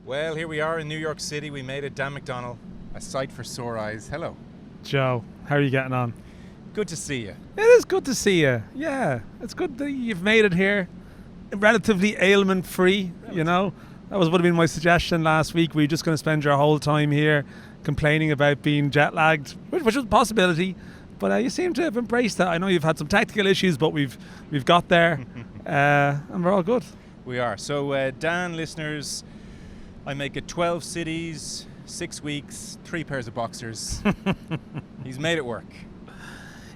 Well, here we are in New York City. We made it. Dan McDonnell, a sight for sore eyes. Hello. Joe, how are you getting on? Good to see you. It is good to see you. Yeah, it's good that you've made it here. Relatively ailment-free, you know. That would have been my suggestion last week. We're just going to spend your whole time here complaining about being jet-lagged, which was a possibility. But you seem to have embraced that. I know you've had some technical issues, but we've got there, and we're all good. We are. So, Dan, listeners, I make it 12 cities, 6 weeks, 3 pairs of boxers. He's made it work.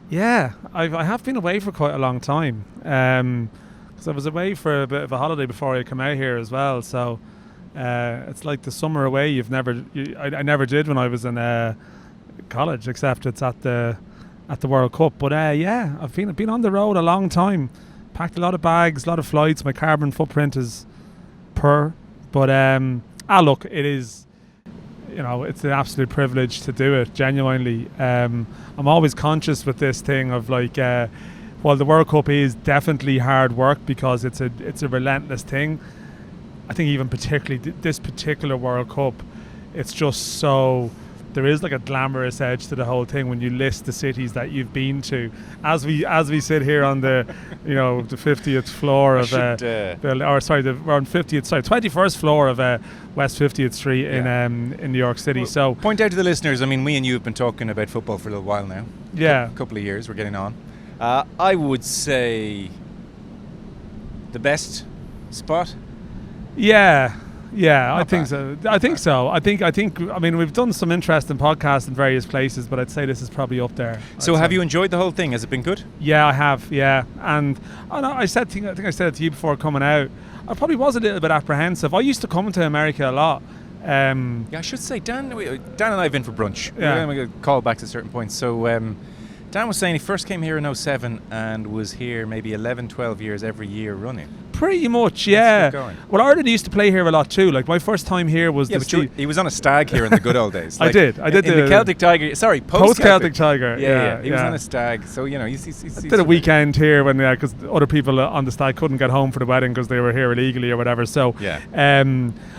Yeah, I have been away for quite a long time. Because I was away for a bit of a holiday before I come out here as well. So it's like the summer away I never did when I was in college, except it's at the World Cup. But yeah, I've been on the road a long time. Packed a lot of bags, a lot of flights. My carbon footprint is poor. But look, it is, it's an absolute privilege to do it, genuinely. I'm always conscious with this thing of while the World Cup is definitely hard work because it's a relentless thing, I think even particularly this particular World Cup, it's just so, there is like a glamorous edge to the whole thing when you list the cities that you've been to. As we sit here on the, the 50th floor of, we're on 21st floor of West 50th Street in New York City. Well, so point out to the listeners, me and you have been talking about football for a little while now. Yeah. A couple of years, we're getting on. I would say the best spot. Yeah, Not I think bad. so. I think. We've done some interesting podcasts in various places, but I'd say this is probably up there. So, have you enjoyed the whole thing? Has it been good? Yeah, I have. Yeah, and I think I said it to you before coming out. I probably was a little bit apprehensive. I used to come to America a lot. Yeah, I should say Dan and I have been for brunch. Yeah. We're going to call back to certain points. So, Dan was saying he first came here in 2007 and was here maybe 11, 12 years every year running. Pretty much, yeah. Well, Ireland used to play here a lot too. Like my first time here was he was on a stag here in the good old days. I did in the Celtic Tiger. Sorry, post-Celtic Tiger. Yeah. He was on a stag, so I did a weekend here when because other people on the stag couldn't get home for the wedding because they were here illegally or whatever. So yeah.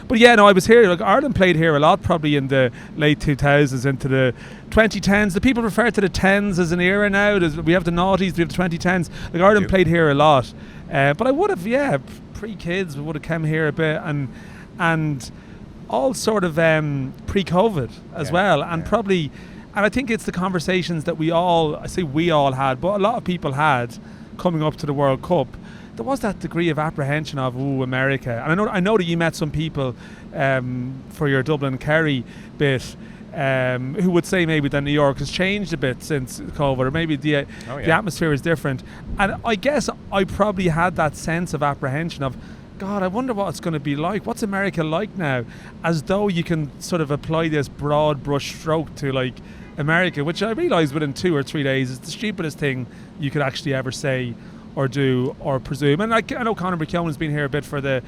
But yeah, no, I was here. Like Ireland played here a lot, probably in the late 2000s into the 2010s. The people refer to the 10s as an era now. We have the noughties, we have the 2010s. Like Ireland played here a lot. But I would have, pre-kids, we would have come here a bit and all sort of pre-COVID as well. And probably, and I think it's the conversations that we all had, but a lot of people had coming up to the World Cup. There was that degree of apprehension of, America. And I know that you met some people for your Dublin Kerry bit who would say maybe that New York has changed a bit since COVID, or maybe the atmosphere is different. And I guess I probably had that sense of apprehension of, God, I wonder what it's going to be like. What's America like now? As though you can sort of apply this broad brush stroke to America, which I realised within 2 or 3 days is the stupidest thing you could actually ever say or do or presume. And I know Conor McKeown's been here a bit for the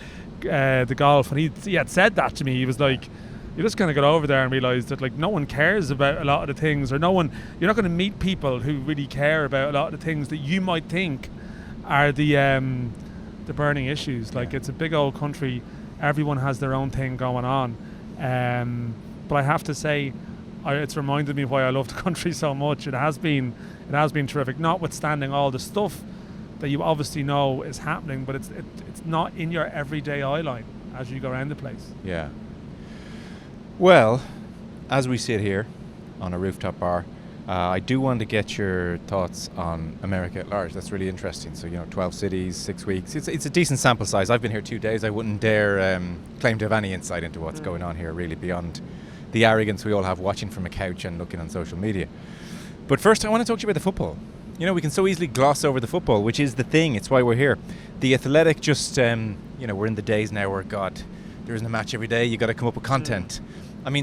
golf, and he had said that to me. He was like, you just kind of got over there and realised that no one cares about a lot of the things, or you're not going to meet people who really care about a lot of the things that you might think are the burning issues. It's a big old country, everyone has their own thing going on. But I have to say, it's reminded me why I love the country so much. It has been terrific, notwithstanding all the stuff that you obviously know is happening, but it's not in your everyday eye line as you go around the place. Yeah. Well, as we sit here on a rooftop bar, I do want to get your thoughts on America at large. That's really interesting. So, 12 cities, 6 weeks. It's a decent sample size. I've been here 2 days. I wouldn't dare claim to have any insight into what's going on here, really, beyond the arrogance we all have watching from a couch and looking on social media. But first, I want to talk to you about the football. We can so easily gloss over the football, which is the thing. It's why we're here. The Athletic just, we're in the days now where, God, there isn't a match every day. You got to come up with content.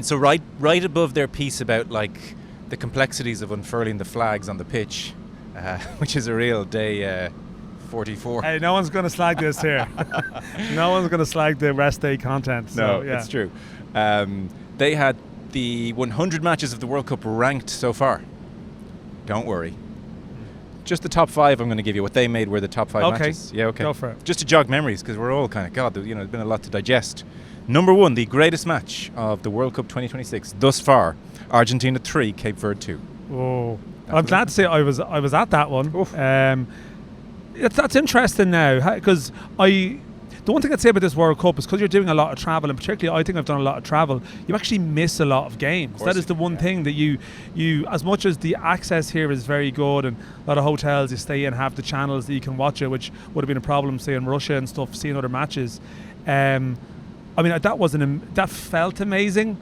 So right above their piece about the complexities of unfurling the flags on the pitch, which is a real day 44. Hey, no one's going to slag this here. No one's going to slag the rest day content. So, no, it's true. They had the 100 matches of the World Cup ranked so far. Don't worry. Just the top 5 I'm going to give you. What they made were the top 5 matches. Yeah, okay. Go for it. Just to jog memories, because we're all kind of, God, there's been a lot to digest. Number 1, the greatest match of the World Cup 2026 thus far. Argentina 3, Cape Verde 2. Oh, I'm glad to say I was at that one. That's interesting now, because the one thing I'd say about this World Cup is because you're doing a lot of travel, and particularly I think I've done a lot of travel, you actually miss a lot of games. That is the one thing that you as much as the access here is very good, and a lot of hotels you stay in have the channels that you can watch it, which would have been a problem, say, in Russia and stuff, seeing other matches. I mean, that felt amazing,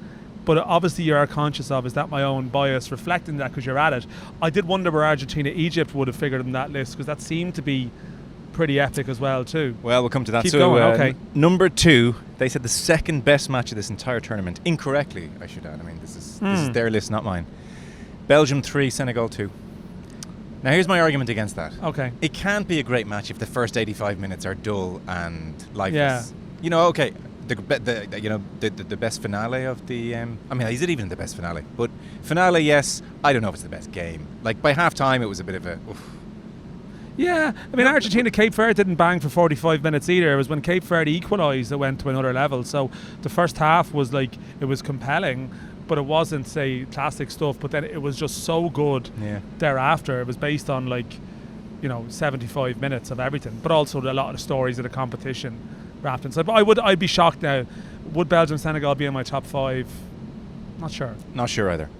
but obviously you are conscious of, is that my own bias reflecting that because you're at it? I did wonder where Argentina, Egypt would have figured in that list, because that seemed to be pretty epic as well too. Well, we'll come to that. Keep going, okay. Number 2, they said the second best match of this entire tournament, incorrectly, I should add. I mean, this is their list, not mine. Belgium 3, Senegal 2. Now, here's my argument against that. Okay. It can't be a great match if the first 85 minutes are dull and lifeless. Yeah. Okay, the best finale of the. I mean, is it even the best finale? But finale, yes. I don't know if it's the best game. Like by half time, it was a bit of a. Oof. Yeah, I mean, Argentina, Cape Verde didn't bang for 45 minutes either. It was when Cape Verde equalised that went to another level. So the first half was it was compelling, but it wasn't, say, classic stuff. But then it was just so good thereafter. It was based on 75 minutes of everything, but also a lot of the stories of the competition wrapped inside. But I'd be shocked now. Would Belgium, Senegal be in my top 5? Not sure. Not sure either.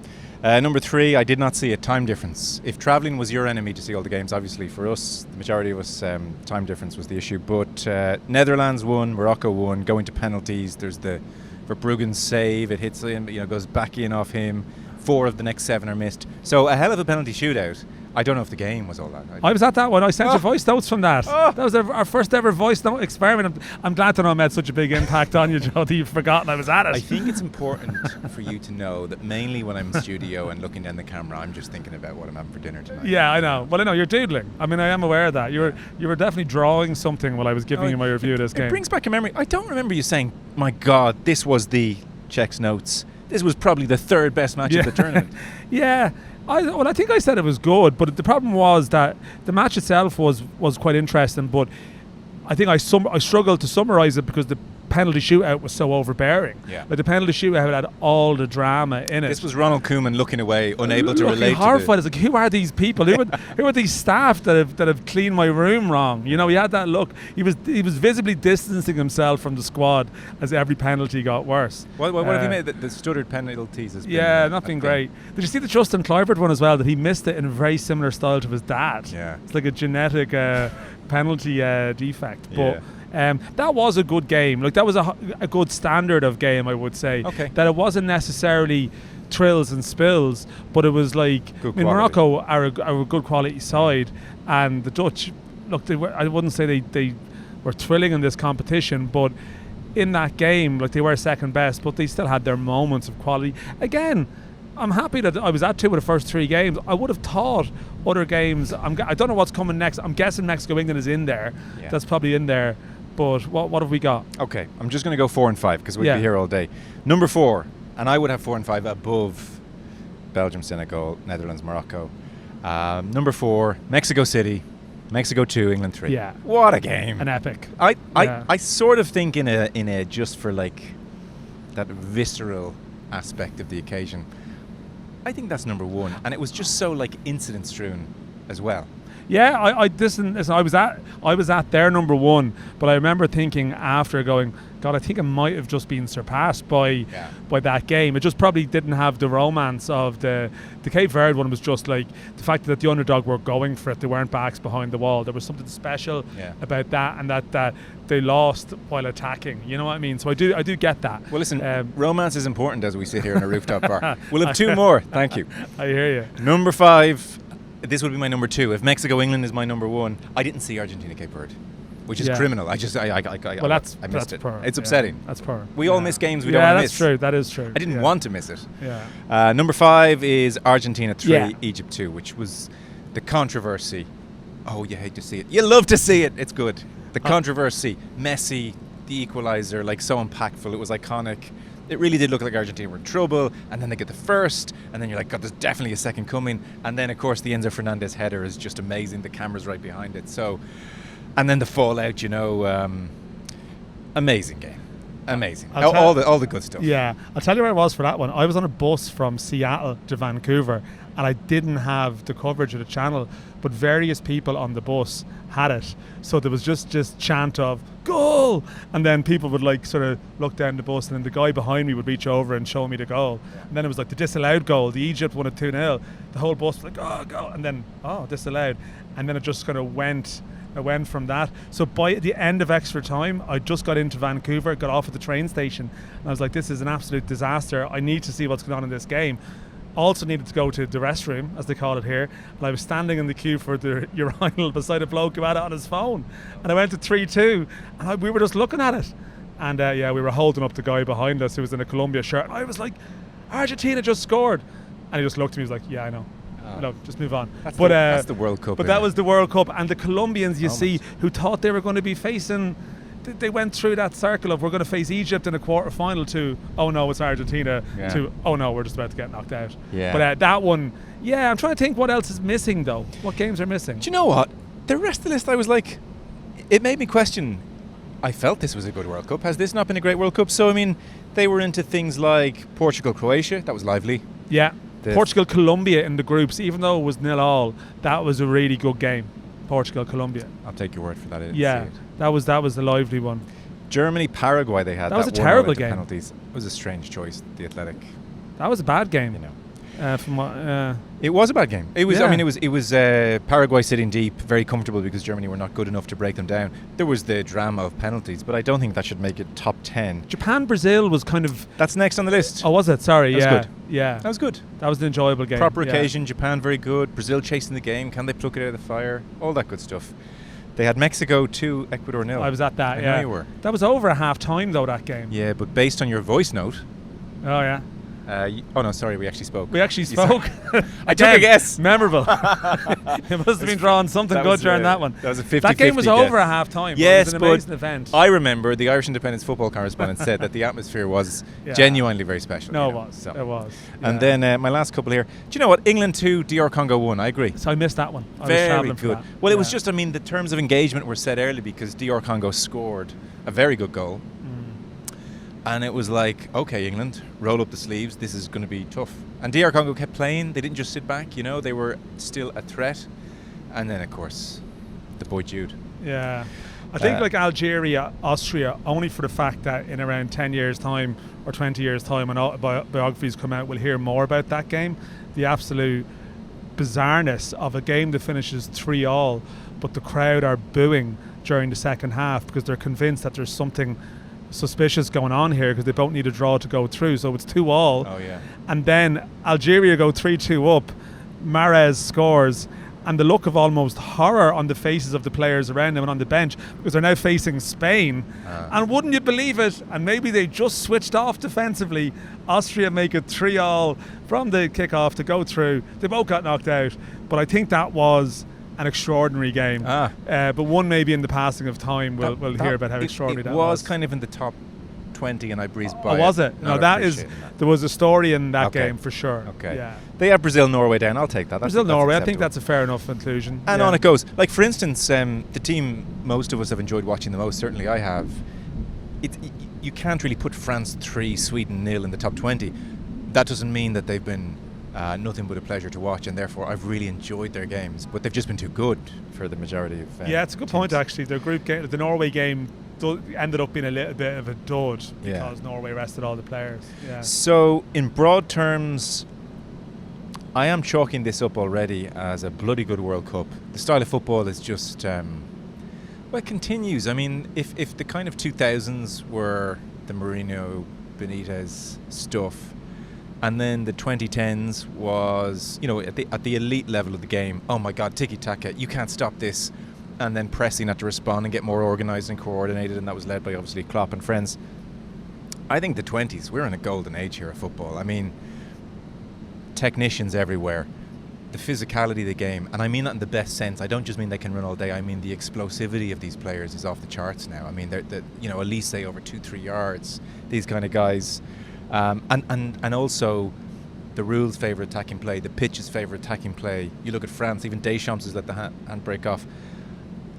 Number 3, I did not see a time difference. If travelling was your enemy to see all the games, obviously for us, the majority of us, time difference was the issue. But Netherlands won, Morocco won, going to penalties. There's the Verbruggen's save. It hits him, goes back in off him. 4 of the next 7 are missed. So a hell of a penalty shootout. I don't know if the game was all that. I was at that one. I sent you voice notes from that. That was our first ever voice note experiment. I'm glad to know I made such a big impact on you, Joe, that you've forgotten I was at it. I think it's important for you to know that mainly when I'm in studio and looking down the camera, I'm just thinking about what I'm having for dinner tonight. Yeah, I know. Well, I know you're doodling. I mean, I am aware of that. You were definitely drawing something while I was giving you my review of this game. It brings back a memory. I don't remember you saying, my God, this was the checks notes. This was probably the 3rd best match of the tournament. Yeah. I think I said it was good, but the problem was that the match itself was quite interesting, but I think I struggled to summarise it because the penalty shootout was so overbearing. Yeah. Like the penalty shootout had all the drama in it. This was Ronald Koeman looking away, unable to relate. Horrified. It's like, who are these people? Who are these staff that have cleaned my room wrong? He had that look. He was visibly distancing himself from the squad as every penalty got worse. What have you made? The stuttered penalties has been. Yeah, not been great. Did you see the Justin Kluivert one as well? That he missed it in a very similar style to his dad. Yeah. It's like a genetic penalty defect. But. Yeah. That was a good game. That was a good standard of game, I would say. Okay. That it wasn't necessarily thrills and spills, but it was Morocco are a good quality side, and the Dutch, I wouldn't say they were thrilling in this competition, but in that game, they were second best, but they still had their moments of quality. Again, I'm happy that I was at 2 of the first 3 games. I would have thought other games. I don't know what's coming next. I'm guessing Mexico England is in there. Yeah. That's probably in there. But what have we got? Okay, I'm just going to go 4 and 5 because we'll be here all day. Number 4, and I would have 4 and 5 above Belgium, Senegal, Netherlands, Morocco. Number 4, Mexico City, Mexico 2, England 3. Yeah, what a game! An epic. I sort of think in a just for that visceral aspect of the occasion, I think that's number 1, and it was just so incident strewn as well. Yeah, I was at their number 1, but I remember thinking after going, God, I think it might have just been surpassed by that game. It just probably didn't have the romance of the Cape Verde one. Was just the fact that the underdog were going for it. They weren't backs behind the wall. There was something special about that, and that they lost while attacking. You know what I mean? So I do get that. Well, listen, romance is important as we sit here in a rooftop bar. We'll have 2 more. Thank you. I hear you. Number 5. This would be my number 2. If Mexico England is my number 1, I didn't see Argentina Cape Verde, which is criminal. I missed it. It's upsetting. That's poor. We all miss games we don't want to miss. Yeah, that's true. That is true. I didn't want to miss it. Yeah. Number 5 is Argentina 3, Egypt 2, which was the controversy. Oh, you hate to see it. You love to see it. It's good. The controversy, Messi, the equaliser, so impactful. It was iconic. it really did look like Argentina were in trouble, and then they get the first, and then you're like, God, there's definitely a second coming. And then, of course, the Enzo Fernandez header is just amazing. The camera's right behind it. So, and then the fallout, amazing game. Amazing. All the good stuff. Yeah. I'll tell you where I was for that one. I was on a bus from Seattle to Vancouver, and I didn't have the coverage of the channel, but various people on the bus had it. So there was just chant of goal, and then people would like sort of look down the bus, and then the guy behind me would reach over and show me the goal. And then it was like the disallowed goal. The Egypt won it 2-0. The whole bus was like, oh, goal. And then, oh, disallowed. And then it just kind of went from that. So by the end of extra time, I just got into Vancouver, got off at the train station, and I was like, this is an absolute disaster. I need to see what's going on in this game. Also needed to go to the restroom, as they call it here, and I was standing in the queue for the urinal beside a bloke who had it on his phone, and I went to 3-2, and we were just looking at it, and we were holding up the guy behind us who was in a Colombia shirt, and I was like, Argentina just scored, and he just looked at me, he was like, yeah, I know. No, just move on. That's the World Cup. But that was the World Cup, and the Colombians, who thought they were going to be facing, they went through that circle of we're going to face Egypt in a quarter-final to, oh no, it's Argentina, to, oh no, we're just about to get knocked out. Yeah. But that one, I'm trying to think what else is missing though. What games are missing? Do you know what? The rest of the list, I was like, it made me question. I felt this was a good World Cup. Has this not been a great World Cup? So, I mean, they were into things like Portugal-Croatia. That was lively. Yeah. Portugal-Colombia in the groups, even though it was 0-0, that was a really good game. Portugal-Colombia. I'll take your word for that. That was a lively one. Germany-Paraguay, they had that was a terrible game. Penalties. It was a strange choice, the Athletic. That was a bad game. It was a bad game. It was. I mean, it was Paraguay sitting deep, very comfortable because Germany were not good enough to break them down. There was the drama of penalties, but I don't think that should make it top 10. Japan-Brazil was kind of. That's next on the list. Oh, was it? Sorry. That was good. Yeah. That was good. That was an enjoyable game. Proper occasion. Japan very good. Brazil chasing the game. Can they pluck it out of the fire? All that good stuff. They had Mexico 2, Ecuador 0. I was at that. I know you were. That was over a half time though. That game. Yeah, but based on your voice note. Oh yeah. Oh no, sorry, we actually spoke. I took a guess. Memorable. It must have been drawing something good during that one. That was a 50-50 That game was guess. over a half time. Yes, it was an amazing event. I remember the Irish Independence football correspondent said that the atmosphere was genuinely very special. No, it was. It was. And then my last couple here. Do you know what? England 2, DR Congo 1. I agree. So I missed that one. Very good. Well, it was just, I mean, the terms of engagement were set early because DR Congo scored a very good goal. And it was like, okay, England, roll up the sleeves. This is going to be tough. And DR Congo kept playing. They didn't just sit back, they were still a threat. And then, of course, the boy Jude. Yeah. I think like Algeria, Austria, only for the fact that in around 10 years' time or 20 years' time when biographies come out, we'll hear more about that game. The absolute bizarreness of a game that finishes 3-3, but the crowd are booing during the second half because they're convinced that there's something suspicious going on here because they both need a draw to go through, so it's 2-2. Oh yeah. And then Algeria go 3-2 up, Mahrez scores, and the look of almost horror on the faces of the players around them and on the bench because they're now facing Spain. And wouldn't you believe it, and maybe they just switched off defensively, Austria make it 3-3 from the kick-off to go through. They both got knocked out, but I think that was an extraordinary game. But one maybe in the passing of time we'll hear about how extraordinary that was. It was kind of in the top 20 and I breezed by. Oh, was it? No, there was a story in that game for sure. Okay. Yeah. They have Brazil-Norway down. I'll take that. Brazil-Norway, I think that's a fair enough inclusion. And on it goes. Like, for instance, the team most of us have enjoyed watching the most, certainly I have, you can't really put France 3, Sweden 0 in the top 20. That doesn't mean that they've been nothing but a pleasure to watch, and therefore I've really enjoyed their games, but they've just been too good for the majority of it's a good point actually. Their group game, the Norway game ended up being a little bit of a dud because Norway rested all the players. So in broad terms, I am chalking this up already as a bloody good World Cup. The style of football is just it continues. I mean, if the kind of 2000s were the Mourinho, Benitez stuff, and then the 2010s was, at the elite level of the game. Oh my God, tiki-taka, you can't stop this. And then pressing had to respond and get more organised and coordinated, and that was led by obviously Klopp and friends. I think the 20s, we're in a golden age here of football. I mean, technicians everywhere, the physicality of the game, and I mean that in the best sense. I don't just mean they can run all day. I mean the explosivity of these players is off the charts now. I mean, Elise over 2-3 yards. These kind of guys. And also the rules favour attacking play, the pitches favour attacking play. You look at France, even Deschamps has let the handbrake off.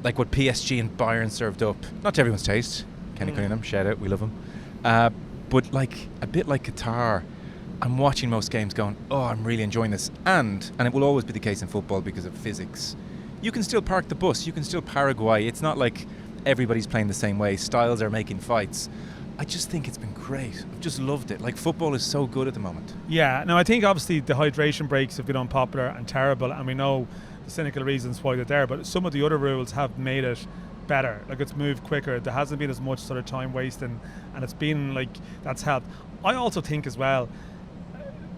Like what PSG and Bayern served up, not to everyone's taste. Kenny Cunningham, shout out, we love him. But like a bit like Qatar, I'm watching most games going, oh, I'm really enjoying this. And it will always be the case in football because of physics. You can still park the bus, you can still Paraguay. It's not like everybody's playing the same way. Styles are making fights. I just think it's been great. I've just loved it. Like, football is so good at the moment. Yeah, no, I think obviously the hydration breaks have been unpopular and terrible, and we know the cynical reasons why they're there, but some of the other rules have made it better. Like, it's moved quicker. There hasn't been as much sort of time wasting, and it's been like, that's helped. I also think as well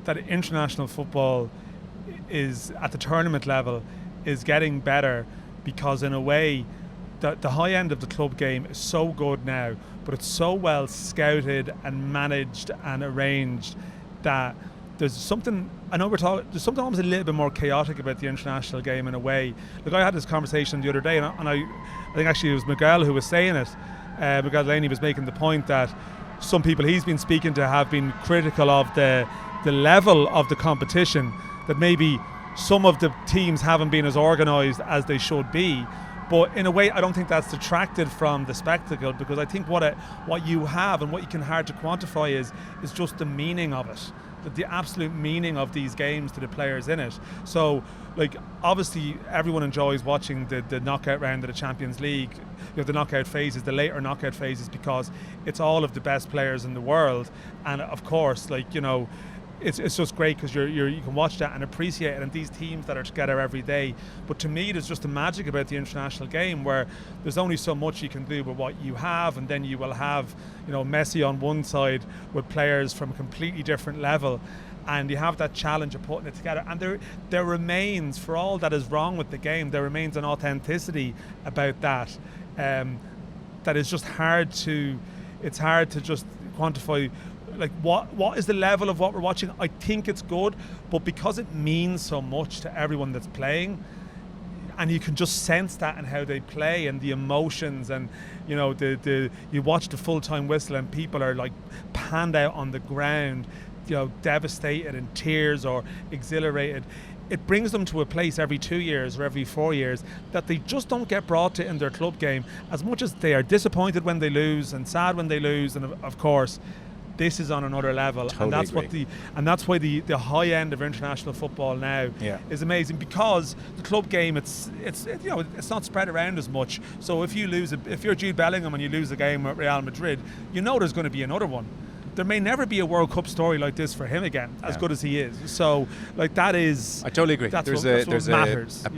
that international football is, at the tournament level, is getting better because in a way the high end of the club game is so good now, but it's so well scouted and managed and arranged that there's something, I know there's something almost a little bit more chaotic about the international game in a way. Like, I had this conversation the other day, and I think actually it was Miguel who was saying it. Miguel Delaney was making the point that some people he's been speaking to have been critical of the level of the competition, that maybe some of the teams haven't been as organised as they should be. But in a way, I don't think that's detracted from the spectacle, because I think what you have and what you can hard to quantify is just the meaning of it, the absolute meaning of these games to the players in it. So, like, obviously everyone enjoys watching the knockout round of the Champions League, the knockout phases, the later knockout phases, because it's all of the best players in the world. And of course, like, it's just great because you can watch that and appreciate it, and these teams that are together every day. But to me, there's just a magic about the international game where there's only so much you can do with what you have, and then you will have, Messi on one side with players from a completely different level, and you have that challenge of putting it together. And there remains, for all that is wrong with the game, there remains an authenticity about that that is just hard to just quantify. Like, what is the level of what we're watching? I think it's good, but because it means so much to everyone that's playing, and you can just sense that in how they play and the emotions, and you watch the full-time whistle and people are like panned out on the ground, devastated, in tears or exhilarated. It brings them to a place every 2 years or every 4 years that they just don't get brought to in their club game. As much as they are disappointed when they lose and sad when they lose, and of course this is on another level. Totally and that's agree. that's why the high end of international football now is amazing, because the club game it's not spread around as much. So if you're Jude Bellingham and you lose a game at Real Madrid, there's going to be another one. There may never be a World Cup story like this for him again, as good as he is. So, like, that is... I totally agree. There's a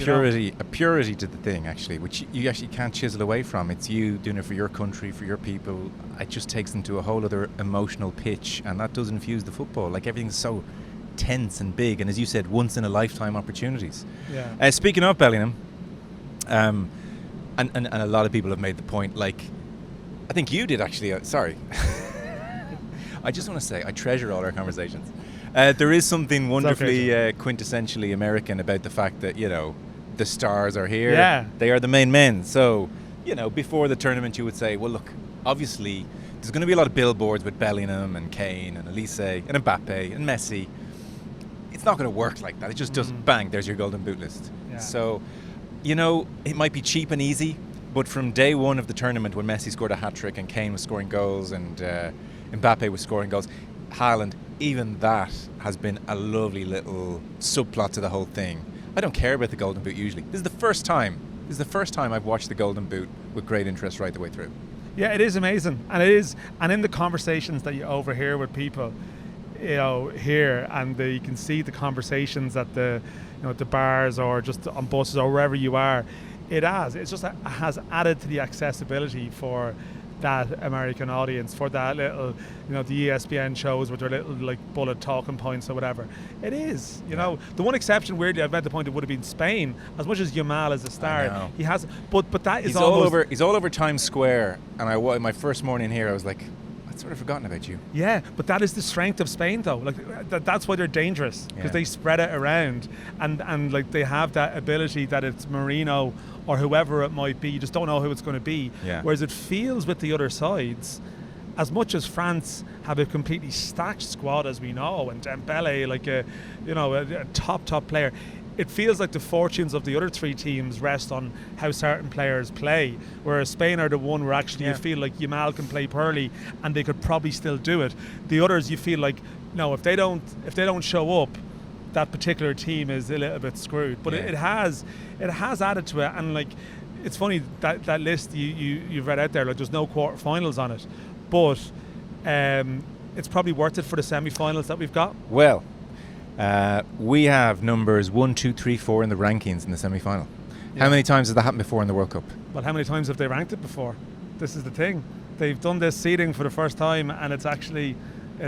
purity to the thing, actually, which you actually can't chisel away from. It's you doing it for your country, for your people. It just takes them to a whole other emotional pitch, and that does infuse the football. Like, everything's so tense and big, and as you said, once-in-a-lifetime opportunities. Yeah. Speaking of Bellingham, and a lot of people have made the point, like, I think you did, actually. Sorry. I just want to say, I treasure all our conversations. There is something wonderfully quintessentially American about the fact that, the stars are here. Yeah. They are the main men. So, before the tournament you would say, well, look, obviously there's going to be a lot of billboards with Bellingham and Kane and Elise and Mbappe and Messi. It's not going to work like that. It just doesn't, bang, there's your golden boot list. Yeah. So, it might be cheap and easy, but from day one of the tournament, when Messi scored a hat-trick and Kane was scoring goals and Mbappe was scoring goals, Haaland, even that has been a lovely little subplot to the whole thing. I don't care about the Golden Boot usually. This is the first time I've watched the Golden Boot with great interest right the way through. Yeah, it is amazing, and in the conversations that you overhear with people, here, and you can see the conversations at the bars or just on buses or wherever you are. It has added to the accessibility for that American audience, for that little, the ESPN shows with their little like bullet talking points or whatever. It is, the one exception, weirdly, I've made the point, it would have been Spain. As much as Yamal is a star, he has, but that is he's all over Times Square. And my first morning here, I was like, I'd sort of forgotten about you. Yeah, but that is the strength of Spain, though. Like that's why they're dangerous, because they spread it around, and like they have that ability that it's Marino or whoever it might be. You just don't know who it's going to be. Yeah. Whereas it feels with the other sides, as much as France have a completely stacked squad, as we know, and Dembele, like a top player, it feels like the fortunes of the other three teams rest on how certain players play. Whereas Spain are the one where actually you feel like Yamal can play poorly and they could probably still do it. The others, you feel like, no, if they don't show up, that particular team is a little bit screwed. But it has added to it, and like, it's funny that list you've read out there. Like, there's no quarterfinals on it, but it's probably worth it for the semi-finals that we've got. Well, we have numbers 1, 2, 3, 4 in the rankings in the semi-final. How many times has that happened before in the World Cup? Well, how many times have they ranked it before? This is the thing. They've done this seeding for the first time, and it's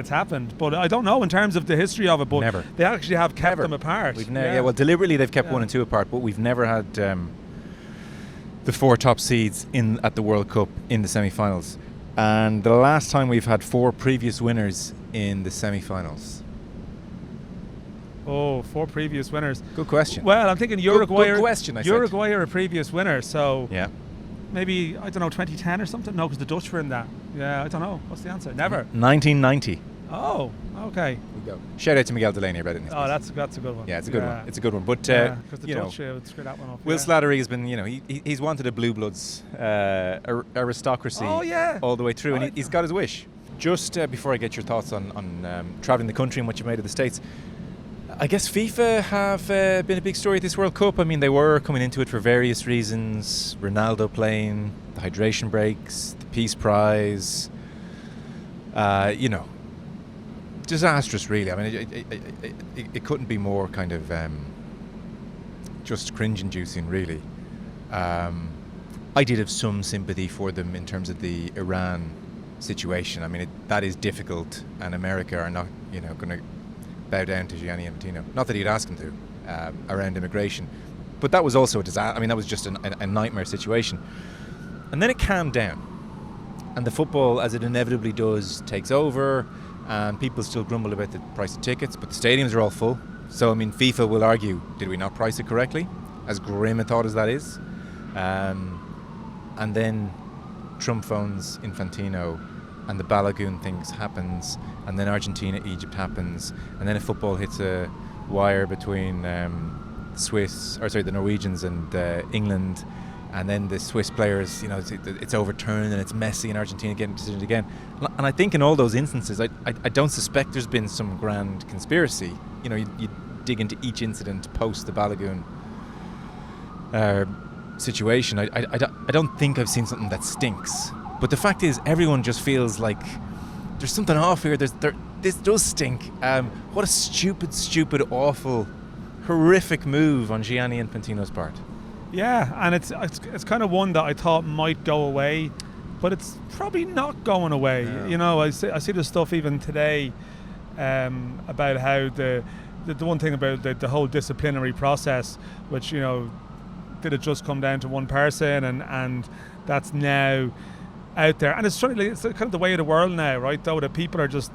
happened. But I don't know in terms of the history of it, but never. They actually have kept them apart. Well, deliberately they've kept 1 and 2 apart, but we've never had the 4 top seeds at the World Cup in the semi-finals. And the last time we've had 4 previous winners in the semi-finals. Oh, 4 previous winners. Good question. Well, I'm thinking Uruguay. Good question, Uruguay are a previous winner, so yeah. Maybe, I don't know, 2010 or something? No, because the Dutch were in that. Yeah, I don't know. What's the answer? Never. 1990. Oh, okay. We go. Shout out to Miguel Delaney about it. Oh, that's a good one. Yeah, it's a good one. It's a good one. But because the Dutch would screw that one up. Will Slattery has been, he's wanted a Blue Bloods aristocracy all the way through, and he's got his wish. Just before I get your thoughts on travelling the country and what you made of the States, I guess FIFA have been a big story at this World Cup. I mean, they were coming into it for various reasons. Ronaldo playing, the hydration breaks, the Peace Prize. Disastrous, really. I mean, it couldn't be more kind of just cringe-inducing, really. I did have some sympathy for them in terms of the Iran situation. I mean, that is difficult, and America are not, going to bow down to Gianni Infantino. Not that he'd ask him to, around immigration. But that was also a disaster. I mean, that was just a nightmare situation. And then it calmed down. And the football, as it inevitably does, takes over. And people still grumble about the price of tickets, but the stadiums are all full. So, I mean, FIFA will argue, did we not price it correctly? As grim a thought as that is. And then Trump phones Infantino, and the Balagoon things happens, and then Argentina-Egypt happens, and then if football hits a wire between the Norwegians and England, and then the Swiss players, it's overturned and it's messy, and Argentina getting decisions again. And I think in all those instances, I don't suspect there's been some grand conspiracy. You dig into each incident post the Balagoon situation. I don't think I've seen something that stinks. But the fact is, everyone just feels like there's something off here. This does stink. What a stupid, awful, horrific move on Gianni Infantino's part. Yeah, and it's kind of one that I thought might go away, but it's probably not going away. No. I see the stuff even today about how the one thing about the whole disciplinary process, which did it just come down to one person, and that's now out there. And it's kind of the way of the world now, right? Though that people are just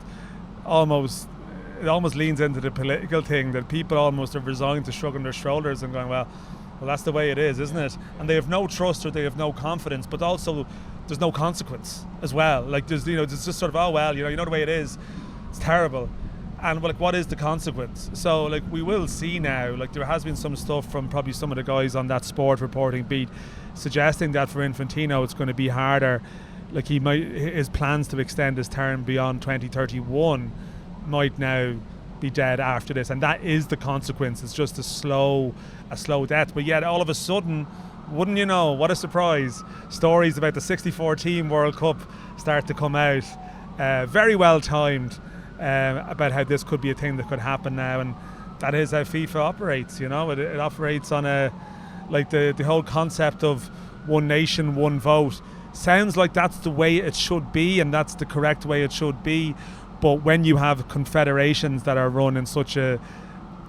it almost leans into the political thing, that people almost are resigned to shrugging their shoulders and going, well, that's the way it is, isn't it? And they have no trust, or they have no confidence, but also there's no consequence as well. Like there's just sort of, oh well, you know the way it is. It's terrible. And like, what is the consequence? So like, we will see now. Like, there has been some stuff from probably some of the guys on that sport reporting beat suggesting that for Infantino it's going to be harder. Like, his plans to extend his term beyond 2031 might now be dead after this, and that is the consequence. It's just a slow death. But yet all of a sudden, wouldn't you know, what a surprise, stories about the 64 team World Cup start to come out, very well timed, about how this could be a thing that could happen now. And that is how FIFA operates. It operates on the whole concept of one nation, one vote. Sounds like that's the way it should be, and that's the correct way it should be. But when you have confederations that are run in such a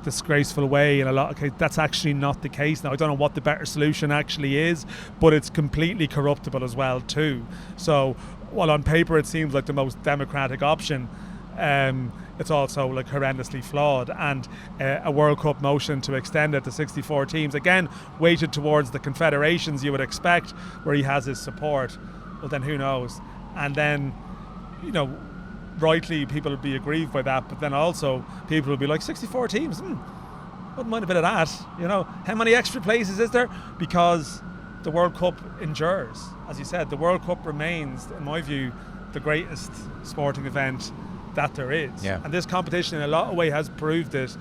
disgraceful way, in a lot of cases, that's actually not the case. Now, I don't know what the better solution actually is, but it's completely corruptible as well too. So while on paper it seems like the most democratic option, it's also like horrendously flawed. And a World Cup motion to extend it to 64 teams, again weighted towards the confederations, you would expect, where he has his support. Well, then who knows? And then rightly people will be aggrieved by that, but then also people will be like 64 teams. Wouldn't mind a bit of that. How many extra places is there? Because the World Cup endures, as you said. The World Cup remains, in my view, the greatest sporting event that there is. Yeah. And this competition, in a lot of ways, has proved it.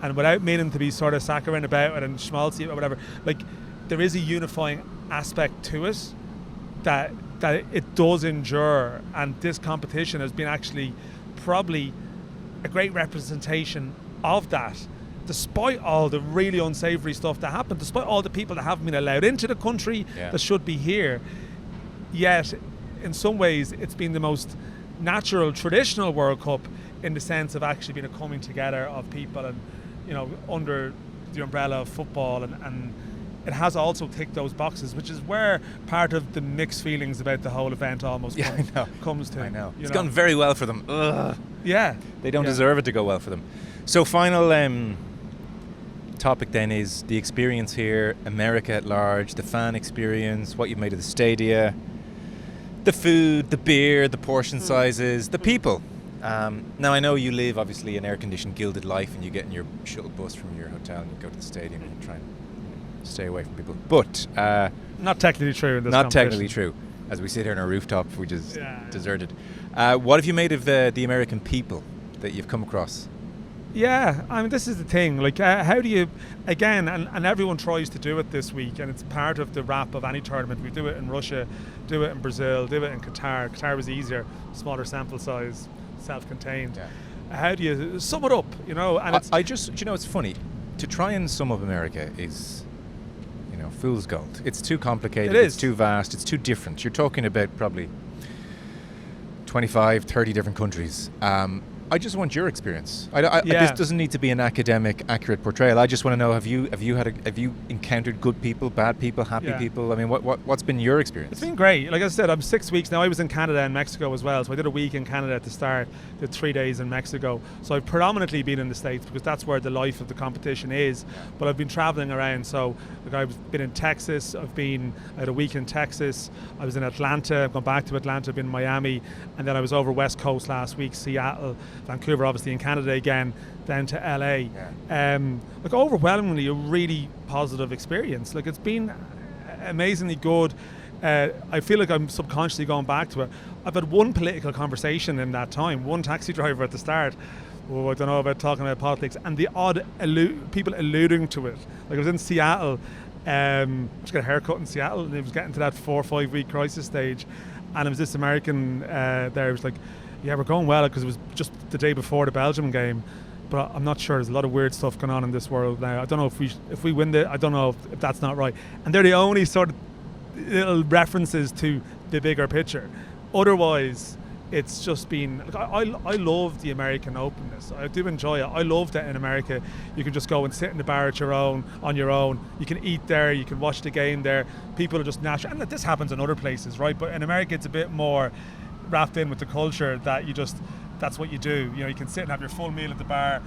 And without meaning to be sort of saccharine about it and schmaltzy or whatever, like there is a unifying aspect to it that it does endure. And this competition has been actually probably a great representation of that. Despite all the really unsavoury stuff that happened, despite all the people that haven't been allowed into the country that should be here, yet in some ways it's been the most natural, traditional World Cup in the sense of actually being a coming together of people and, under the umbrella of football, and it has also ticked those boxes, which is where part of the mixed feelings about the whole event almost comes to. I know. It's gone very well for them. Ugh. Yeah. They don't deserve it to go well for them. So final topic then is the experience here, America at large, the fan experience, what you've made of the stadia, the food, the beer, the portion sizes, the people. Now I know you live obviously an air-conditioned gilded life, and you get in your shuttle bus from your hotel and you go to the stadium and you try and stay away from people. But not technically true in this not technically true, as we sit here on our rooftop, which is deserted. What have you made of the American people that you've come across? Yeah, I mean, this is the thing. Like, how do you, again, and everyone tries to do it this week, and it's part of the wrap of any tournament. We do it in Russia, do it in Brazil, do it in Qatar. Qatar was easier, smaller sample size, self-contained. Yeah. How do you sum it up? And it's funny to try and sum up America is, fool's gold. It's too complicated. It's too vast. It's too different. You're talking about probably 25, 30 different countries. I just want your experience. This doesn't need to be an academic, accurate portrayal. I just want to know: have you encountered good people, bad people, happy people? I mean, what's been your experience? It's been great. Like I said, I'm 6 weeks now. I was in Canada and Mexico as well, so I did a week in Canada at the start, did 3 days in Mexico. So I've predominantly been in the States because that's where the life of the competition is. But I've been traveling around. So I've been in Texas. I had a week in Texas. I was in Atlanta. I've gone back to Atlanta. I've been in Miami, and then I was over West Coast last week, Seattle, Vancouver, obviously in Canada again, down to LA. Overwhelmingly a really positive experience. Like, it's been amazingly good. I feel like I'm subconsciously going back to it. I've had one political conversation in that time, one taxi driver at the start. I don't know about talking about politics, and the odd people alluding to it. Like, I was in Seattle, I just got a haircut in Seattle, and it was getting to that 4 or 5 week crisis stage, and it was this American there. It was like, yeah, we're going well, because it was just the day before the Belgium game, but I'm not sure. There's a lot of weird stuff going on in this world now. I don't know if we win I don't know if that's not right. And they're the only sort of little references to the bigger picture. Otherwise, it's just been, I love the American openness. I do enjoy it. I love that in America you can just go and sit in the bar on your own. You can eat there, you can watch the game there. People are just natural, and this happens in other places, right? But in America it's a bit more wrapped in with the culture that that's what you do. You can sit and have your full meal at the bar,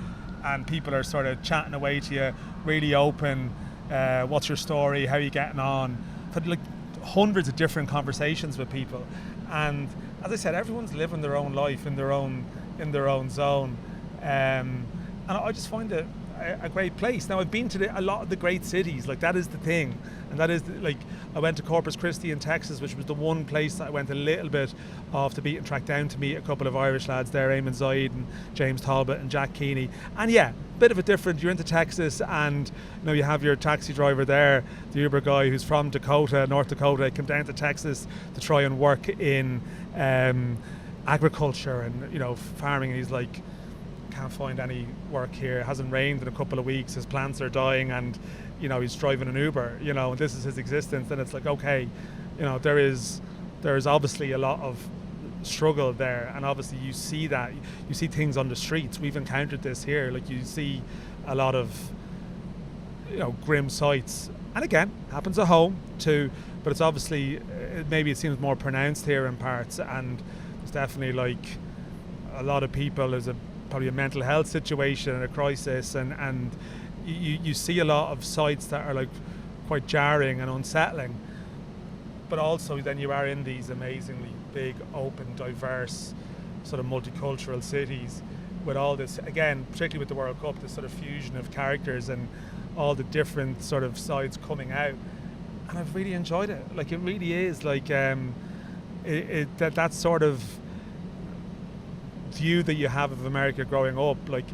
and people are sort of chatting away to you, really open. What's your story? How are you getting on? I've had like hundreds of different conversations with people, and as I said, everyone's living their own life in their own zone, and I just find it a great place. Now, I've been to a lot of the great cities. Like, that is the thing, and that is I went to Corpus Christi in Texas, which was the one place that I went a little bit off the beaten track down to meet a couple of Irish lads there, Eamon Zaid and James Talbot and Jack Keeney. And yeah, bit of a different. You're into Texas, and you have your taxi driver there, the Uber guy who's from North Dakota, came down to Texas to try and work in agriculture and farming. And he's like, can't find any work here. It hasn't rained in a couple of weeks. His plants are dying, and he's driving an Uber. And this is his existence. And it's like, okay, there is obviously a lot of struggle there, and obviously you see things on the streets. We've encountered this here. Like, you see a lot of grim sights, and again, happens at home too, but it's obviously maybe it seems more pronounced here in parts. And there's definitely like a lot of people, there's probably a mental health situation and a crisis, and you see a lot of sites that are like quite jarring and unsettling. But also then you are in these amazingly big, open, diverse sort of multicultural cities with all this, again, particularly with the World Cup, this sort of fusion of characters and all the different sort of sides coming out. And I've really enjoyed it. Like, it really is like that sort of view that you have of America growing up, like,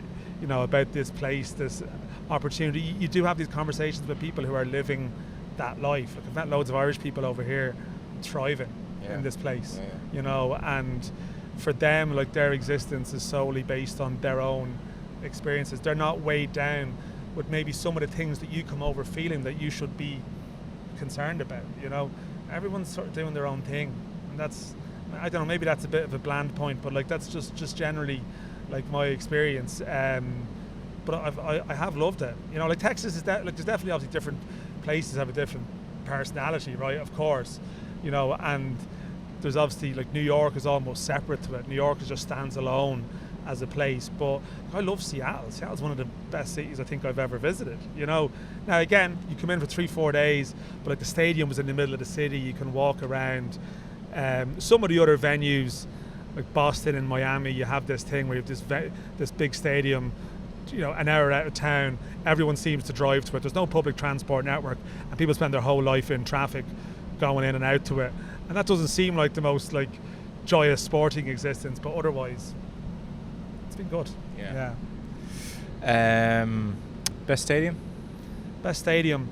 you know, about this place, this opportunity. You do have these conversations with people who are living that life. Like, I've met loads of Irish people over here thriving in this place, you know, and for them, like, their existence is solely based on their own experiences. They're not weighed down with maybe some of the things that you come over feeling that you should be concerned about, you know. Everyone's sort of doing their own thing, and that's, I don't know, maybe that's a bit of a bland point, but like, that's just generally like my experience. But I have loved it, you know. Like, Texas is like, there's definitely obviously different places have a different personality, right, of course, you know, and there's obviously, like, New York is almost separate to it. New York just stands alone as a place. But I love Seattle. Seattle's one of the best cities I think I've ever visited, you know. Now, again, you come in for 3-4 days, but like, the stadium was in the middle of the city. You can walk around. Some of the other venues, like Boston and Miami, you have this thing where you have this big stadium, you know, an hour out of town. Everyone seems to drive to it. There's no public transport network, and people spend their whole life in traffic going in and out to it. And that doesn't seem like the most, like, joyous sporting existence, but otherwise it's been good. Best stadium? Best stadium,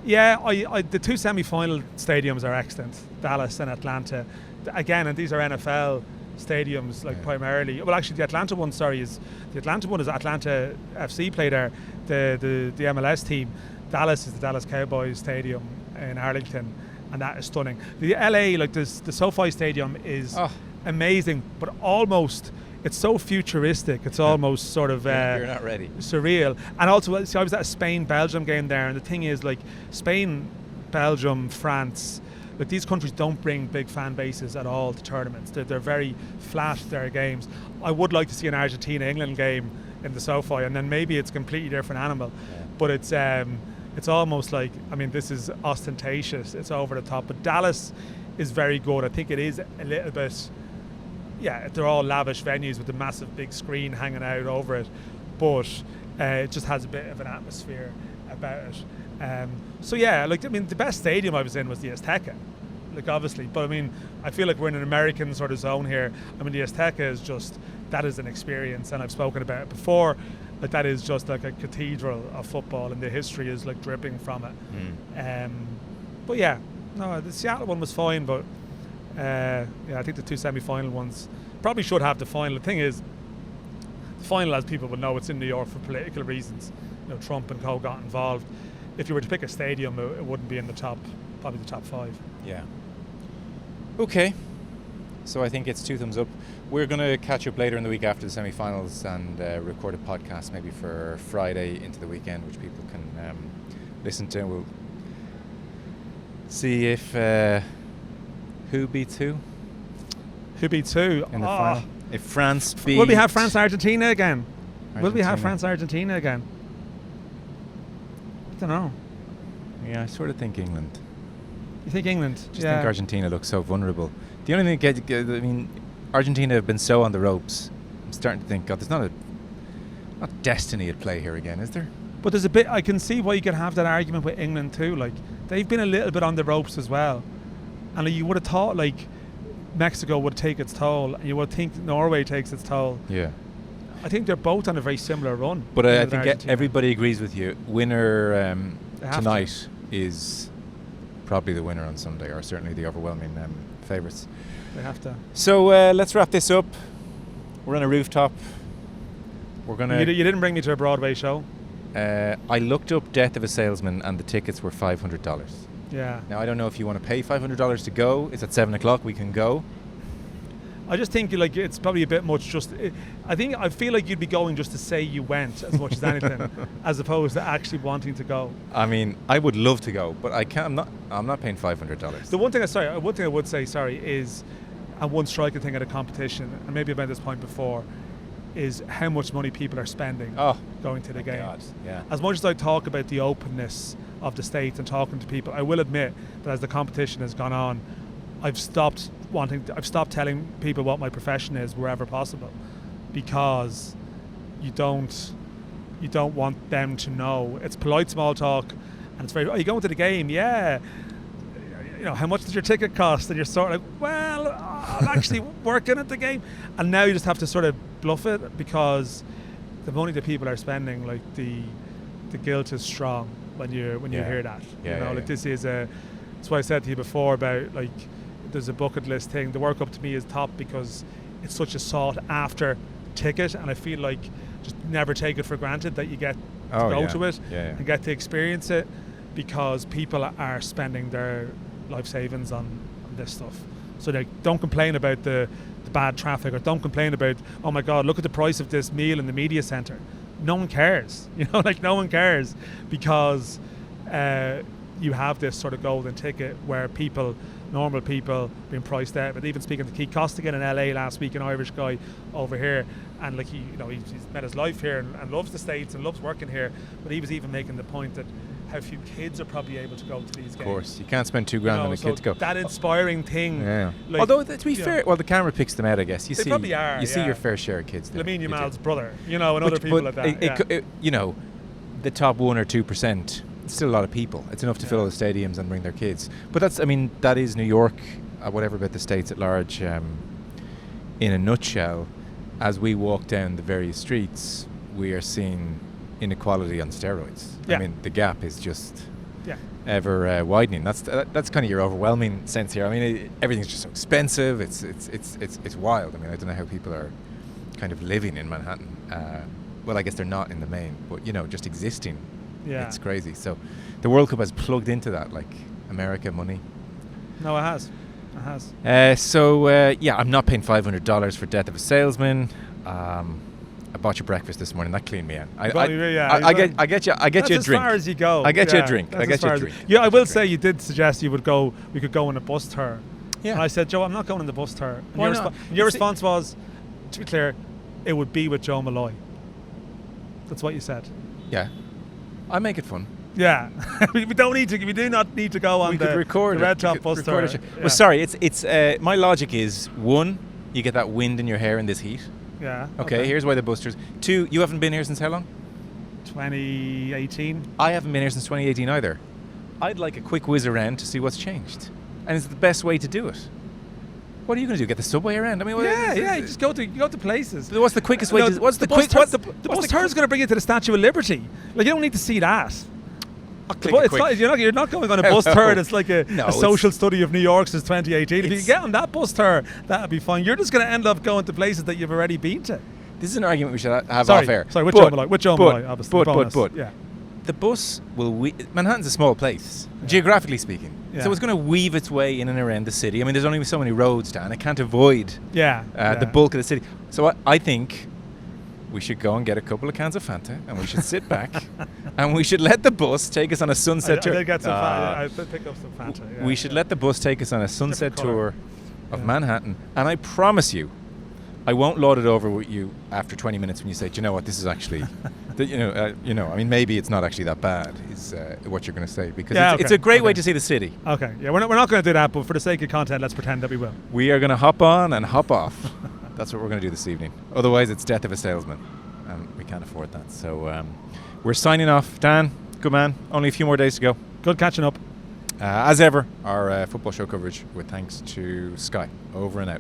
yeah, I the two semi-final stadiums are excellent, Dallas and Atlanta. Again, and these are NFL stadiums, like, primarily. Well, actually, the Atlanta one is Atlanta FC play there, the MLS team. Dallas is the Dallas Cowboys Stadium in Arlington, and that is stunning. The LA, like, the SoFi Stadium is amazing, but almost, it's so futuristic. It's almost sort of you're not ready. Surreal. And also, see, I was at a Spain-Belgium game there, and the thing is, like, Spain, Belgium, France, like, these countries don't bring big fan bases at all to tournaments. They're very flat, their games. I would like to see an Argentina-England game in the SoFi, and then maybe it's a completely different animal. But it's almost like, I mean, this is ostentatious, it's over the top. But Dallas is very good. I think it is a little bit, they're all lavish venues with a massive big screen hanging out over it, but it just has a bit of an atmosphere about it. So yeah, like, I mean, the best stadium I was in was the Azteca, like, obviously, but I mean, I feel like we're in an American sort of zone here. I mean, the Azteca is just, that is an experience, and I've spoken about it before. Like, that is just like a cathedral of football, and the history is, like, dripping from it. But yeah, no, the Seattle one was fine, but I think the two semi-final ones probably should have the final. The thing is, the final, as people will know, it's in New York for political reasons. You know, Trump and co got involved. If you were to pick a stadium, it wouldn't be in the top, probably the top 5. Yeah. Okay. So I think it's 2 thumbs up. We're going to catch up later in the week after the semi-finals and record a podcast maybe for Friday into the weekend, which people can listen to. We'll see if who beats who. Who beats who in the final? If France beats... Will we have France-Argentina again? Will we have France-Argentina again? I don't know. Yeah, I sort of think England. You think England? Just think Argentina looks so vulnerable. The only thing, I mean, Argentina have been so on the ropes. I'm starting to think, God, there's not destiny at play here again, is there? But there's a bit, I can see why you can have that argument with England too. Like, they've been a little bit on the ropes as well. And like, you would have thought, like, Mexico would take its toll, and you would think Norway takes its toll. Yeah. I think they're both on a very similar run. But I think everybody agrees with you. Winner tonight is probably the winner on Sunday, or certainly the overwhelming favourites. They have to. So let's wrap this up. We're on a rooftop. We're gonna. You didn't bring me to a Broadway show. I looked up Death of a Salesman, and the tickets were $500. Yeah. Now I don't know if you want to pay $500 to go. It's at 7:00. We can go. I just think, like, it's probably a bit much. I feel like you'd be going just to say you went as much as anything, as opposed to actually wanting to go. I mean, I would love to go, but I can't. I'm not paying $500. The one thing I would say is, and one striking thing at a competition, and maybe I've made this point before, is how much money people are spending going to the games. God, yeah. As much as I talk about the openness of the States and talking to people, I will admit that as the competition has gone on, I've stopped I've stopped telling people what my profession is wherever possible, because you don't want them to know. It's polite small talk, and it's very, oh, you going to the game? Yeah. You know, how much does your ticket cost? And you're sort of like, well, I'm actually working at the game. And now you just have to sort of bluff it, because the money that people are spending, like the guilt is strong when you hear that. This is that's why I said to you before about, like, there's a bucket list thing. The World Cup to me is top because it's such a sought after ticket, and I feel like just never take it for granted that you get to go to it and get to experience it, because people are spending their life savings on this stuff. So they don't complain about the bad traffic, or don't complain about, oh my God, look at the price of this meal in the media centre. No one cares, no one cares, because you have this sort of golden ticket where normal people being priced out. But even speaking to Keith Costigan in LA last week, an Irish guy over here, and like he's met his life here and loves the States and loves working here, but he was even making the point that how few kids are probably able to go to these games. Of course, you can't spend $2,000 on a kid to go. That inspiring thing. Yeah. Like, although to be fair, well, the camera picks them out, I guess. They probably are. You see your fair share of kids there. Lamine Yamal's brother, and other people like that. The top 1 or 2%. It's still a lot of people. It's enough to fill the stadiums and bring their kids. But that is New York, whatever about the States at large. In a nutshell, as we walk down the various streets, we are seeing inequality on steroids. Yeah. I mean, the gap is just ever widening. That's kind of your overwhelming sense here. I mean, everything's just so expensive. It's wild. I mean, I don't know how people are kind of living in Manhattan. Well, I guess they're not in the main, but just existing. Yeah. It's crazy. So the World Cup has plugged into that, like America money. No, it has. I'm not paying $500 for Death of a Salesman. I bought you breakfast this morning. That cleaned me out. I get you a drink. As far as you go. I get you a drink. Yeah, I will say you did suggest we could go on a bus tour. Yeah. And I said, Joe, I'm not going on the bus tour. And Why not? Your response was, to be clear, it would be with Joe Malloy. That's what you said. Yeah. I make it fun. Yeah, we do not need to go on the red top bus tour. Well, sorry, it's my logic is, 1, you get that wind in your hair in this heat. Yeah. Okay, here's why the bus tours. 2, you haven't been here since how long? 2018. I haven't been here since 2018 either. I'd like a quick whiz around to see what's changed, and it's the best way to do it. What are you going to do? Get the subway around? I mean, you just go to places. What's the quickest way? The bus tour is going to bring you to the Statue of Liberty. Like, you don't need to see that. You're not going on a bus tour that's like a social study of New York since 2018. If you get on that bus tour, that'd be fine. You're just going to end up going to places that you've already been to. This is an argument we should have off air. Sorry, with Joe Malloy, obviously. But the bus will... Manhattan's a small place, geographically speaking. Yeah. So it's going to weave its way in and around the city. I mean, there's only so many roads, Dan. It can't avoid the bulk of the city. So I think we should go and get a couple of cans of Fanta, and we should sit back, and we should let the bus take us on a sunset tour. I did get some Fanta. I did pick up some Fanta. We should let the bus take us on a sunset tour of Manhattan, and I promise you, I won't laud it over with you after 20 minutes when you say, do you know what, this is actually, I mean, maybe it's not actually that bad, is what you're going to say, because it's a great way to see the city. Okay, yeah, we're not going to do that, but for the sake of content, let's pretend that we will. We are going to hop on and hop off. That's what we're going to do this evening. Otherwise, it's Death of a Salesman, and we can't afford that. So we're signing off. Dan, good man, only a few more days to go. Good catching up. As ever, our football show coverage with thanks to Sky. Over and out.